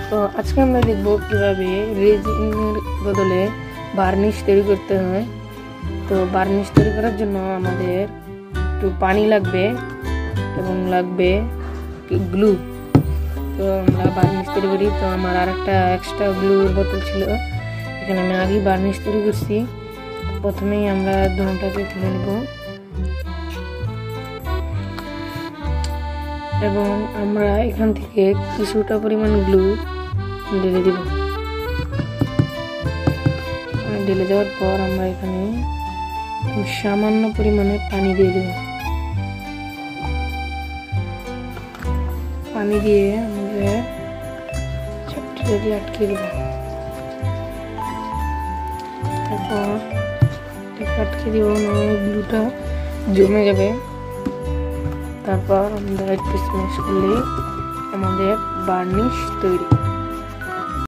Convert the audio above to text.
তো আজকে আমরা দেখব কিভাবে রেজিনের বদলে বার্নিশ তৈরি করতে হয়। তো বার্নিশ তৈরি করার জন্য আমাদের একটু পানি লাগবে এবং লাগবে গ্লু। তো আমরা বার্নিশ তৈরি করি। তো আমার আর একটা এক্সট্রা গ্লুর বোতল ছিল, এখানে আমি আগেই বার্নিশ তৈরি করছি। প্রথমেই আমরা ধোঁয়াটাকে তুলে নেব এবং আমরা এখান থেকে কিছুটা পরিমাণ গ্লু ঢেলে দিব। ঢেলে দেওয়ার পর আমরা এখানে সামান্য পরিমাণে পানি দিয়ে দেব। পানি দিয়ে আমাদের চাপটা দিয়ে আটকে দেব। তারপর আটকে দিব, গ্লুটা জমে যাবে। তারপর আমরা একটু স্ম্যাশ করলেই আমাদের বার্নিশ তৈরি।